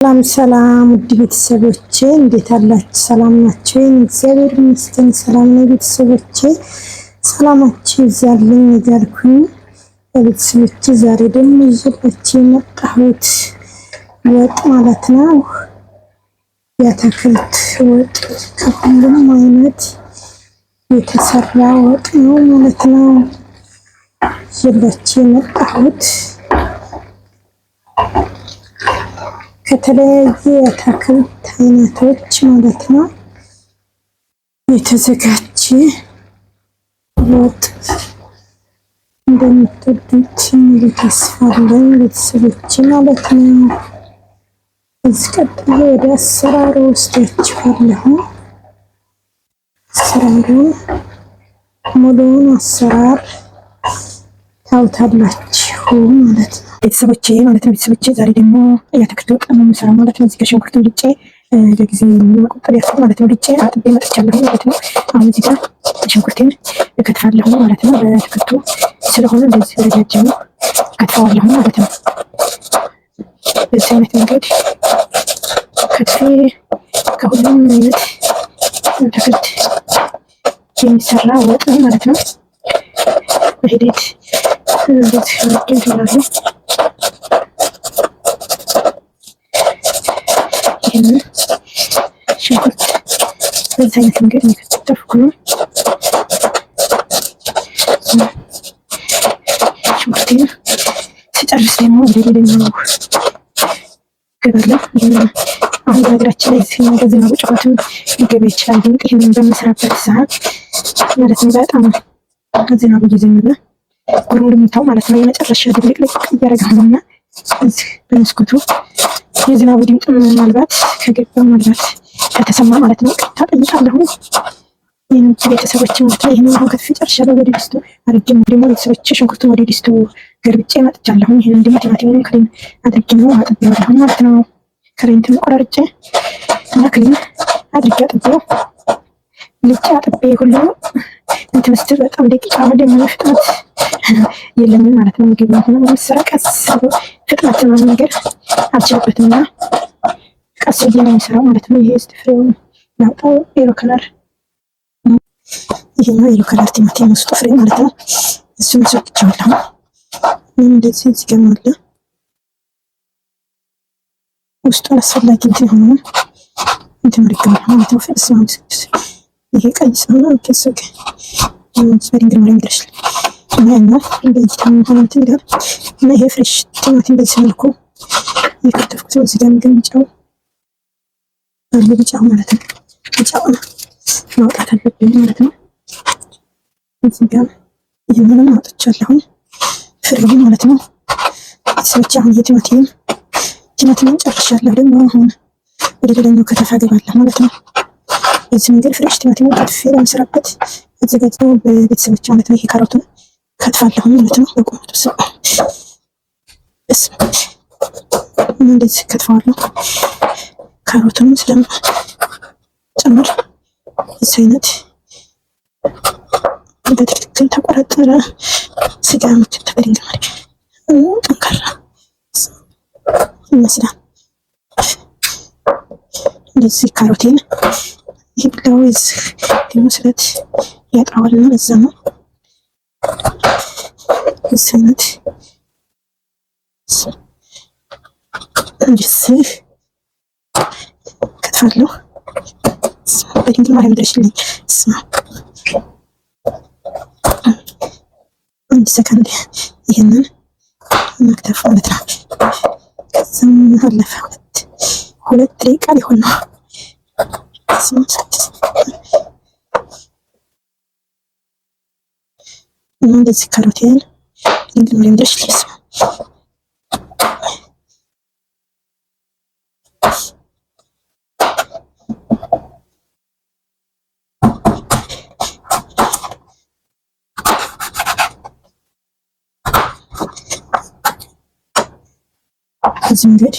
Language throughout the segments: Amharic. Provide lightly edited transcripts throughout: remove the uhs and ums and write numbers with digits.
ሰላም ሰላም ውድ ቤተሰቦቼ እንዴት አላችሁ? ሰላም ናችሁ? እግዚአብሔር ይመስገን ሰላም ነው። ቤተሰቦቼ ሰላማችሁ ይብዛልኝ እያልኩኝ ቤተሰቦቼ ዛሬ ደግሞ ይዤላችሁ የመጣሁት ወጥ ማለት ነው። የአትክልት ወጥ ከሁሉም አይነት የተሰራ ወጥ ነው ማለት ነው። ይዤላችሁ የመጣሁት ከተለያዩ የአትክልት አይነቶች ማለት ነው የተዘጋጀ ወጥ እንደምትወዱት ሙሉ ተስፋ አለኝ ቤተሰቦቼ ማለት ነው። እዚህ ቀጥሎ ወደ አሰራሩ ወስዳችኋለሁ። አሰራሩን ሙሉውን አሰራር ታውታላችሁ ማለት ነው ቤተሰቦቼ ዛሬ ደግሞ የአትክልት ወጥ ነው የምሰራው ማለት ነው። እዚህ ጋር ሽንኩርቱን ልጬ ለጊዜ ለመቆጠብ ያልኩት ማለት ነው ልጬ አጥቤ መጥቻለሁ ማለት ነው። አሁን እዚህ ጋር ሽንኩርቴን እከትፋለሁ ማለት ነው። በአትክልቱ ስለሆነ እንደዚህ ረጃጅም እከትፈዋለሁ ማለት ነው። በዚህ አይነት መንገድ ከትፌ ከሁሉም አይነት አትክልት የሚሰራ ወጥ ነው ማለት ነው። በሂደት እንደዚህ አድርጌ ይህንን ሽንኩርት በዚህ አይነት መንገድ እየከተፍኩ ነው። ሽንኩርቴን ስጨርስ ደግሞ ወደ ሌላኛው ገባለሁ። አሁን በሀገራችን ላይ ዝናቡ ጨዋቱ ሊገባ ይችላል። ግን ይህንን በምሰራበት ሰዓት ማለት ነው በጣም ዝናቡ እየዘነበ ጉርምርምታው ማለት ነው የመጨረሻ ድብልቅልቅ እያደረገ ነውና እዚህ በመስኮቱ የዝናቡ ድምፅ ምናልባት ከገባ ምናልባት ከተሰማ ማለት ነው ቅርታ ጠይቃለሁ። ይህን ቤተሰቦች ማለት ነው። ይህንን አሁን ከትፌ ጨርሻለሁ። ወደ ድስቱ አድርጌ ደግሞ ቤተሰቦች ሽንኩርቱን ወደ ድስቱ ገልብጬ መጥቻለሁ። ይህንን ደግሞ ቲማቲሙን ክሊን አድርጌ ነው አጥቤዋለሁ ማለት ነው። ከሬንትን ቆራርጬ እና ክሊን አድርጌ አጥቤው ልጬ አጥቤ ሁሉ እንትን ስትል በጣም ደቂቃ ደግሞ ፍጥነት የለንም ማለት ነው። ምግብ ነው የሚሰራ ቀስ ፍጥነት ነው ነገር አልችልበትም እና ቀስ ብዬ ነው የሚሰራው ማለት ነው። ይሄ ፍሬውን ያውጣው የሎ ከለር ይሄኛው የሎ ከለር ቲማቲም ውስጡ ፍሬ ማለት ነው። እሱን ሰጥቻለሁ። እንደዚህ እዚህ ጋር አለ ውስጡ አስፈላጊ እንትን ሆኖ እንትን ምርግም ማለት ነው። ፍስ ነው ይሄ ቀይ ስለሆነ ከሰከ ስፔሪንግ ነው እንግሊሽ እና እንደዚህ ተመሆኑት ይላል እና ይሄ ፍሬሽ ቲማቲም በዚህ መልኩ የከተፍኩት እዚህ ጋር የሚገምጫው አለ ቢጫው ማለት ነው። ቢጫው ማውጣት አለብኝ ማለት ነው። እዚህ ጋር ይሄንን አውጥቻለሁ ፍሬው ማለት ነው። ሰዎች አሁን ቲማቲምን ጨርሻለሁ። ደግሞ አሁን ወደ ሌላኛው ከተፋ ገባለሁ ማለት ነው። በዚህ መንገድ ፍሬሽ ቲማቲም ከትፌ ለምሰራበት አዘጋጅተው በቤተሰቦች ማለት ነው። ይሄ ካሮቱን ከትፋለሁ ማለት ነው። በቁመቱ እንደዚህ ከትፈዋለሁ። ካሮቱንም ስለምጨምር እዚህ አይነት በትክክል ተቆረጠረ ስጋ ምትተበሪኝ ማለት ጠንካራ ይመስላል። እንደዚህ ካሮቴን ይሄ ብለው እዚህ ደግሞ ስለት ያጥራዋልና እዛ ነው እዚህ አይነት እንደዚህ ከትፋለሁ። በድንግል ማርያም ድረሽልኝ ስማ አንድ ሰከንድ ይህንን መክተፍ ማለት ነው። ከዛም አለፈ ሁለት ደቂቃ ሊሆን ነው። እና እንደዚህ ካሮቴን ድንግል ማርያም ድረሽልኝ ስማ እዚህ መንገድ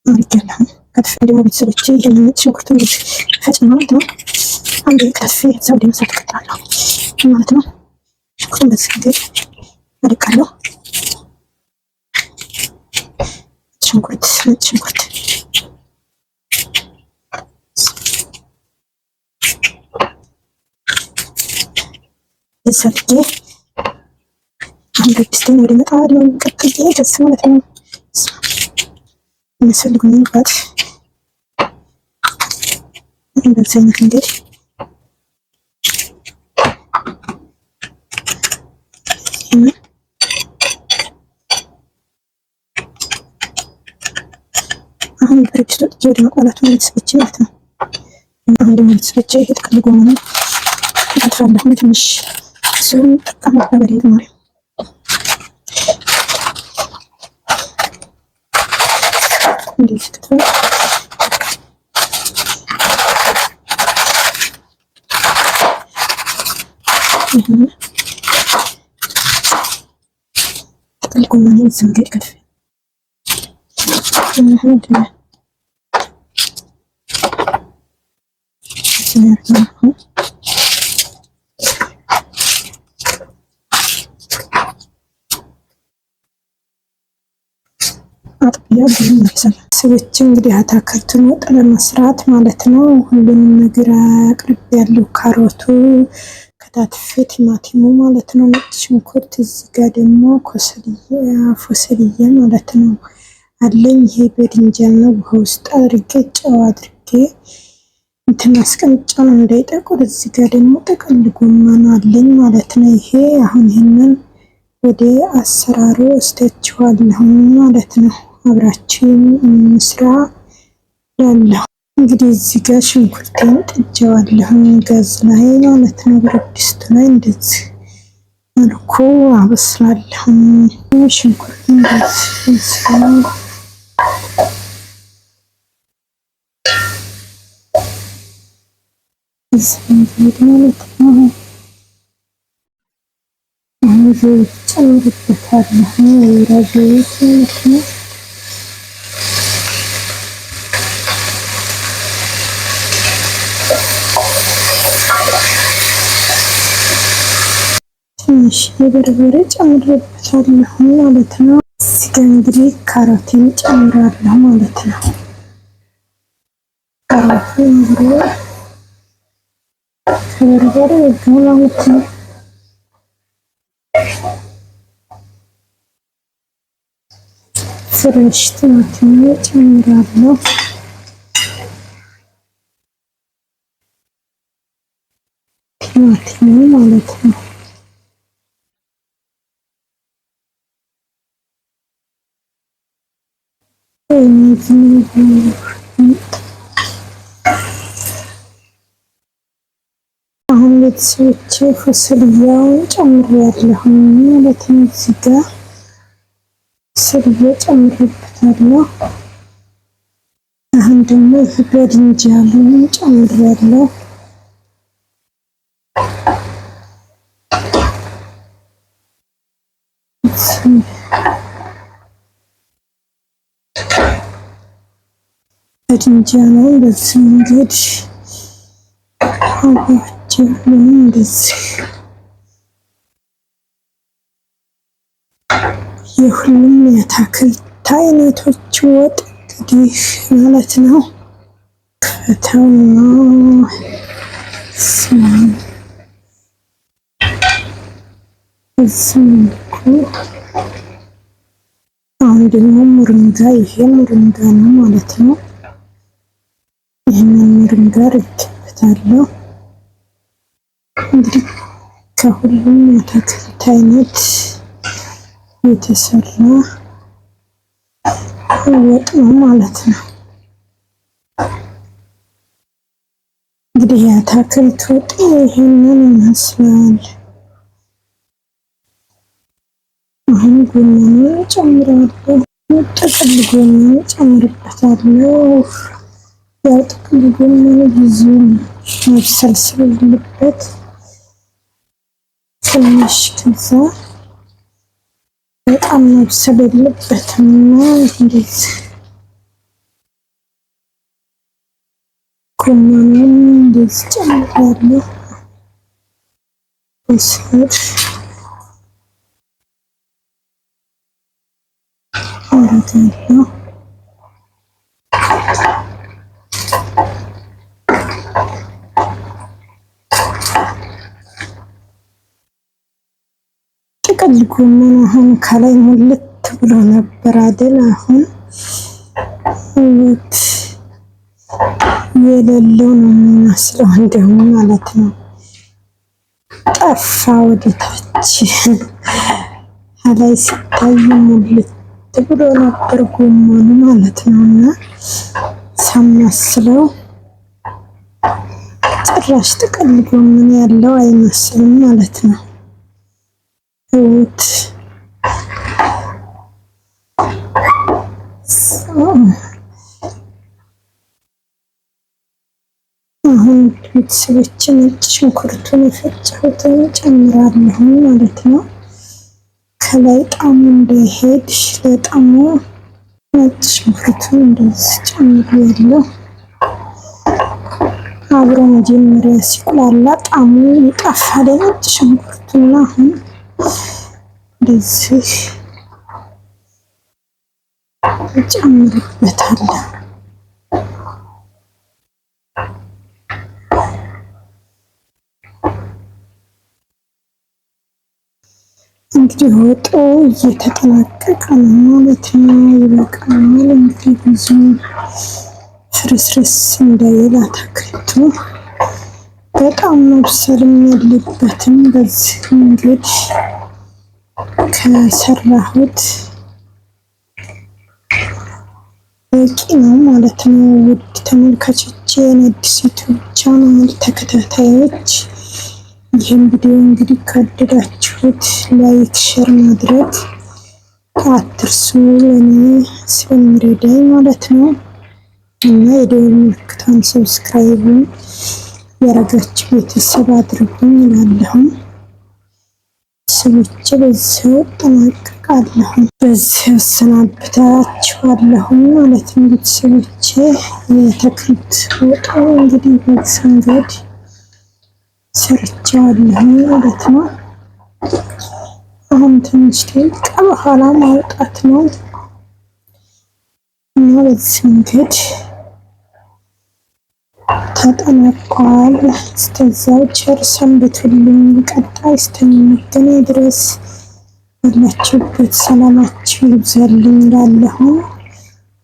አድርጌያለሁ። ከትፌ ደግሞ ቤተሰቦቼ ይሄንን ነጭ ሽንኩርቱን ፈጭ ማለት ነው። አንድ ከትፌ እዛው ደግሞ ሰጥቻለሁ ማለት ነው። ሽንኩርቱን በዚህ መንገድ አድርጋለሁ። ሽንኩርት ነጭ ሽንኩርት ሰርጌ አሁን ብስቴን ወደ መጣድ ነው ቀጥዬ ከስ ማለት ነው የሚያስፈልጉኝ ግብአት እንደዚህ አይነት እንግዲህ አሁን ብሬክስ ወደ መቋላቱ ቤተሰቦቼ ማለት ነው። አሁን ደግሞ ቤተሰቦቼ ጥቅል ጎመን አጥፋለሁ ትንሽ እሱን ጠቃሚ ነገር ነው። እንደዚህ ጥቅል ጎመን ዝንገድ ከፍ ሰዎች እንግዲህ አታክልቱን ወጥ ለመስራት ማለት ነው። ሁሉንም ነገር አቅርቤ ያለው ካሮቱ ከታትፌ ቲማቲሙ ማለት ነው። ነጭ ሽንኩርት እዚህ ጋር ደግሞ ፎሰልያ ማለት ነው አለኝ። ይሄ በድንጃል ነው። በውስጥ አድርጌ ጨው አድርጌ እንትን አስቀምጫ ነው እንዳይጠቁር። እዚህ ጋር ደግሞ ጥቅል ጎመን አለኝ ማለት ነው። ይሄ አሁን ይሄንን ወደ አሰራሩ ወስዳችኋለሁ ማለት ነው። አብራችን እንስራ ያለው እንግዲህ እዚህ ጋር ሽንኩርቴን ጥጄዋለሁ ጋዝ ላይ ማለት ነው። ብረት ድስት ላይ እንደዚህ መልኩ አበስላለሁ። ሽንኩርቴን ዘይት ጨምርበታለሁ። ወይራ ዘይት ማለት ነው። ትንሽ የበርበሬ ጨምርበታለሁ ማለት ነው። እዚህ ጋር እንግዲህ ካሮቴን ጨምራለሁ ማለት ነው። ካሮቴን ከበርበሬ ማለት ነው። ፍሬሽ ቲማቲም ጨምራለሁ። ቲማቲም ማለት ነው። አሁን ቤተሰቦቼ ፎሰልያውን ጨምሬያለሁ ማለት ነው። እዚህ ጋር ፎሰልያ ጨምሬበታለሁ። አሁን ደግሞ በድንጃሉን ጨምሬያለሁ። በድንጃሉን በዚህ መንገድ አባቸው እንደዚህ የሁሉም የአትክልት አይነቶች ወጥ እንግዲህ ማለት ነው። ከተውና ስምኩ አሁን ደግሞ ሙሪንጋ፣ ይሄ ሙሪንጋ ነው ማለት ነው። ይሄንን ሙሪንጋ አድርጌበታለሁ። እንግዲህ ከሁሉም የአትክልት አይነት የተሰራ ወጥ ነው ማለት ነው። እንግዲህ የአትክልት ወጥ ይሄንን ይመስላል። አሁን ጎመን ጨምራለሁ። ጥቅል ጎመን ጨምርበታለሁ። ያው ጥቅል ጎመን ብዙ መብሰል ስለሌለበት ትንሽ ከዛ በጣም መብሰል የለበትም እና እንደዚህ ጎመኑን እንደዚህ ጨምራለሁ። በስር አረጋለሁ። ጥቅል ጎመን አሁን ከላይ ሙልት ብሎ ነበር አይደል? አሁን እውት የሌለው ነው የሚመስለው እንደውም ማለት ነው። ጠፋ ወደ ታች ከላይ ሲታይ ሙልት ብሎ ነበር ጎመኑ ማለት ነው። እና ሳማስለው ጭራሽ ጥቅል ጎመን ያለው አይመስልም ማለት ነው። እውት አሁን ቤተሰቦቼ ነጭ ሽንኩርቱን የፈጨሁትን ጨምራለሁ ማለት ነው። ከላይ ጣሙ እንዳይሄድ ለጣሙ ነጭ ሽንኩርቱን እንደዚህ ጨምሬያለሁ። አብሮ መጀመሪያ ሲቁላላ ጣሙ ይጠፋል ነጭ ሽንኩርቱና አሁን እንደዚህ እጨምርበታለሁ። እንግዲህ ወጡ እየተጠናቀቀ ነው ማለት ነው። ይበቃናል እንግዲህ ብዙ ፍርስርስ እንዳይል አትክልቱ በጣም መብሰልም የለበትም። በዚህ መንገድ ከሰራሁት በቂ ነው ማለት ነው። ውድ ተመልካቾቼ የአዲስ ዩቲዩብ ቻናል ተከታታዮች ይህን ቪዲዮ እንግዲህ ከወደዳችሁት ላይክ፣ ሼር ማድረግ አትርሱ። ለእኔ ስለሚረዳኝ ማለት ነው። እና የደወል ምልክቷን ሰብስክራይብን ያረጋችሁ ቤተሰብ አድርጉኝ እላለሁ። ቤተሰቦቼ በዚሁ እጠናቀቃለሁ፣ በዚሁ እሰናብታችኋለሁ ማለት ነው። ቤተሰቦቼ የተክልት ወጡ እንግዲህ በዚህ መንገድ ሰርቻለሁ ማለት ነው። አሁን ትንሽ ደቂቃ በኋላ ማውጣት ነው እና በዚህ መንገድ ተጠናቋል። እስከዛው ቸር ሰንብቱልኝ። ቀጣይ እስከምንገናኝ ድረስ ባላችሁበት ሰላማችሁ ይብዛልኝ እላለሁ።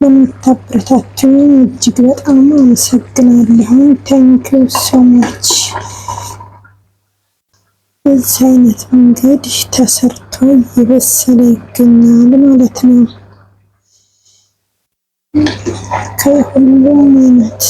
ለምታበረታቱኝ እጅግ በጣም አመሰግናለሁ። ታንኪዩ ሶ ማች። በዚህ አይነት መንገድ ተሰርቶ እየበሰለ ይገኛል ማለት ነው። ከሁሉም አይነት